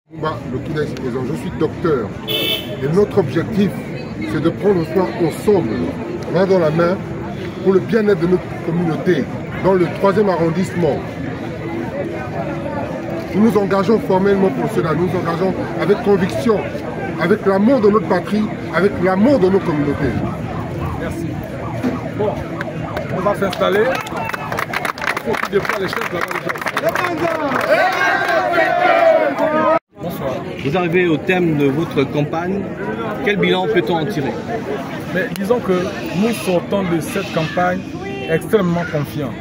Je suis docteur et notre objectif c'est de prendre soin ensemble, main dans la main, pour le bien-être de notre communauté dans le 3e arrondissement. Nous nous engageons formellement pour cela, nous nous engageons avec conviction, avec l'amour de notre patrie, avec l'amour de nos communautés. Merci. Bon, on va s'installer. Il faut qu'il déploie les chefs là-bas. Bonsoir. Vous arrivez au thème de votre campagne. Quel bilan peut-on en tirer? Mais disons que nous sortons de cette campagne extrêmement confiants.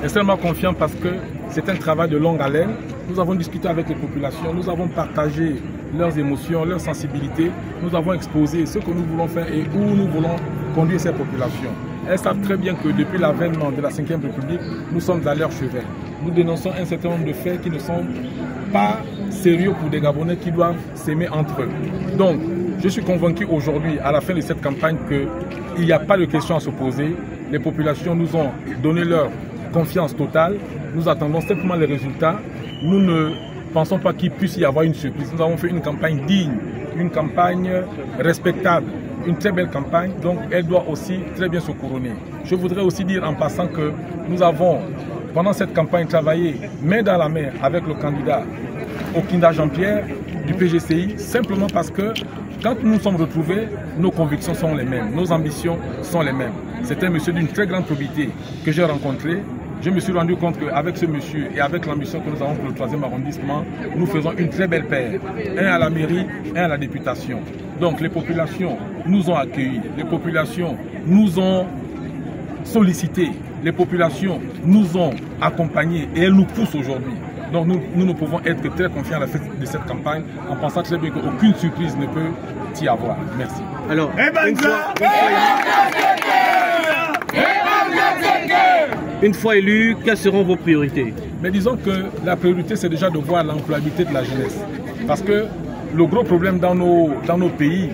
Extrêmement confiants parce que c'est un travail de longue haleine. Nous avons discuté avec les populations, nous avons partagé leurs émotions, leurs sensibilités. Nous avons exposé ce que nous voulons faire et où nous voulons conduire ces populations. Elles savent très bien que depuis l'avènement de la 5e République, nous sommes à leur chevet. Nous dénonçons un certain nombre de faits qui ne sont pas sérieux pour des Gabonais qui doivent s'aimer entre eux. Donc, je suis convaincu aujourd'hui, à la fin de cette campagne, qu'il n'y a pas de questions à se poser. Les populations nous ont donné leur confiance totale. Nous attendons simplement les résultats. Nous ne pensons pas qu'il puisse y avoir une surprise. Nous avons fait une campagne digne, une campagne respectable, une très belle campagne. Donc, elle doit aussi très bien se couronner. Je voudrais aussi dire en passant que nous avons, pendant cette campagne, travaillé main dans la main avec le candidat Okinda Jean-Pierre du PGCI, simplement parce que quand nous nous sommes retrouvés, nos convictions sont les mêmes, nos ambitions sont les mêmes. C'est un monsieur d'une très grande probité que j'ai rencontré. Je me suis rendu compte qu'avec ce monsieur et avec l'ambition que nous avons pour le 3e arrondissement, nous faisons une très belle paire. Un à la mairie, un à la députation. Donc les populations nous ont accueillis, les populations nous ont sollicités, les populations nous ont accompagnés et elles nous poussent aujourd'hui. Donc nous ne pouvons être très confiants à la fin de cette campagne en pensant très bien qu'aucune surprise ne peut y avoir. Merci. Alors, une fois élu, quelles seront vos priorités? Mais disons que la priorité, c'est déjà de voir l'employabilité de la jeunesse. Parce que le gros problème dans nos pays,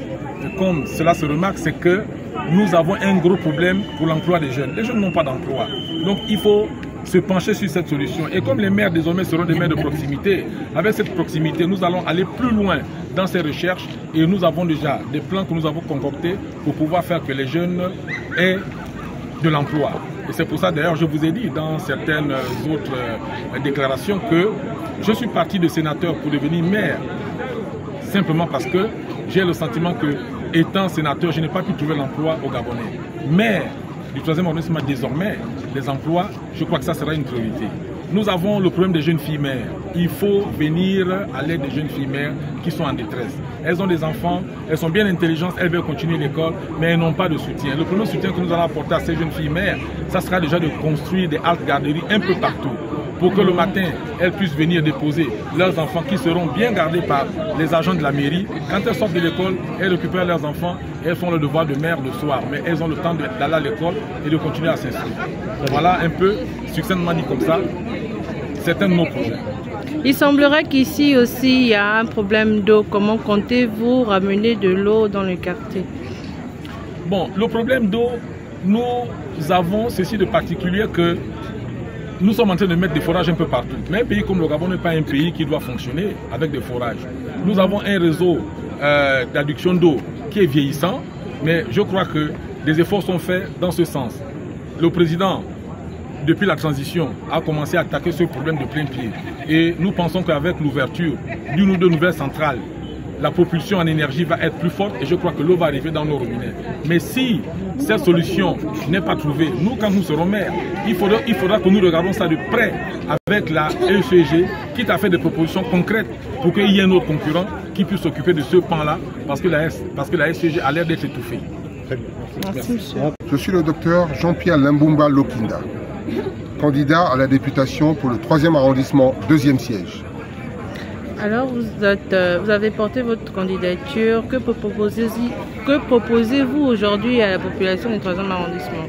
comme cela se remarque, c'est que nous avons un gros problème pour l'emploi des jeunes. Les jeunes n'ont pas d'emploi. Donc il faut se pencher sur cette solution. Et comme les maires désormais seront des maires de proximité, avec cette proximité, nous allons aller plus loin dans ces recherches et nous avons déjà des plans que nous avons concoctés pour pouvoir faire que les jeunes aient de l'emploi. Et c'est pour ça d'ailleurs je vous ai dit dans certaines autres déclarations que je suis parti de sénateur pour devenir maire, simplement parce que j'ai le sentiment que, étant sénateur, je n'ai pas pu trouver l'emploi au Gabonais. Maire du 3e arrondissement, désormais, les emplois, je crois que ça sera une priorité. Nous avons le problème des jeunes filles mères. Il faut venir à l'aide des jeunes filles mères qui sont en détresse. Elles ont des enfants, elles sont bien intelligentes, elles veulent continuer l'école, mais elles n'ont pas de soutien. Le premier soutien que nous allons apporter à ces jeunes filles mères, ça sera déjà de construire des haltes garderies un peu partout, pour que le matin, elles puissent venir déposer leurs enfants qui seront bien gardés par les agents de la mairie. Quand elles sortent de l'école, elles récupèrent leurs enfants et elles font le devoir de mère le soir. Mais elles ont le temps d'aller à l'école et de continuer à s'inscrire. Voilà un peu, succinctement dit comme ça, c'est un de nos projets. Il semblerait qu'ici aussi, il y a un problème d'eau. Comment comptez-vous ramener de l'eau dans le quartier? Bon, le problème d'eau, nous avons ceci de particulier que nous sommes en train de mettre des forages un peu partout. Mais un pays comme le Gabon n'est pas un pays qui doit fonctionner avec des forages. Nous avons un réseau d'adduction d'eau qui est vieillissant, mais je crois que des efforts sont faits dans ce sens. Le président, depuis la transition, a commencé à attaquer ce problème de plein pied. Et nous pensons qu'avec l'ouverture d'une ou deux nouvelles centrales, la propulsion en énergie va être plus forte et je crois que l'eau va arriver dans nos robinets. Mais si cette solution n'est pas trouvée, nous, quand nous serons maires, il faudra que nous regardions ça de près avec la ECG, quitte à faire des propositions concrètes pour qu'il y ait un autre concurrent qui puisse s'occuper de ce pan-là, parce que la ECG a l'air d'être étouffée. Merci, monsieur. Je suis le docteur Jean-Pierre Lambumba Lokinda, candidat à la députation pour le 3e arrondissement, 2e siège. Alors, vous avez porté votre candidature. Que proposez-vous aujourd'hui à la population du 3e arrondissement?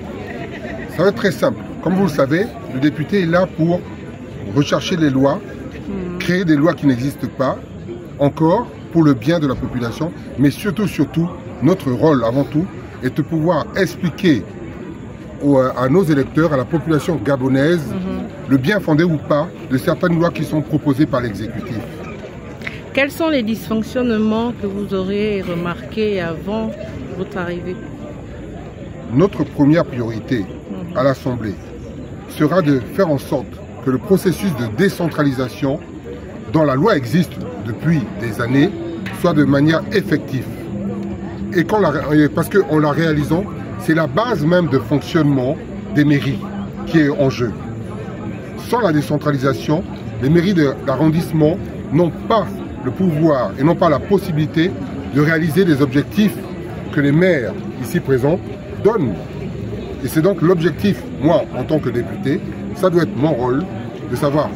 Ça va être très simple. Comme vous le savez, le député est là pour rechercher les lois, créer des lois qui n'existent pas, encore pour le bien de la population, mais surtout, notre rôle avant tout est de pouvoir expliquer à nos électeurs, à la population gabonaise, le bien fondé ou pas de certaines lois qui sont proposées par l'exécutif. Quels sont les dysfonctionnements que vous aurez remarqués avant votre arrivée? Notre première priorité à l'Assemblée sera de faire en sorte que le processus de décentralisation, dont la loi existe depuis des années, soit de manière effective. Et parce qu'en la réalisant, c'est la base même de fonctionnement des mairies qui est en jeu. Sans la décentralisation, les mairies de l'arrondissement n'ont pas le pouvoir et n'ont pas la possibilité de réaliser des objectifs que les maires ici présents donnent. Et c'est donc l'objectif, moi en tant que député, ça doit être mon rôle de savoir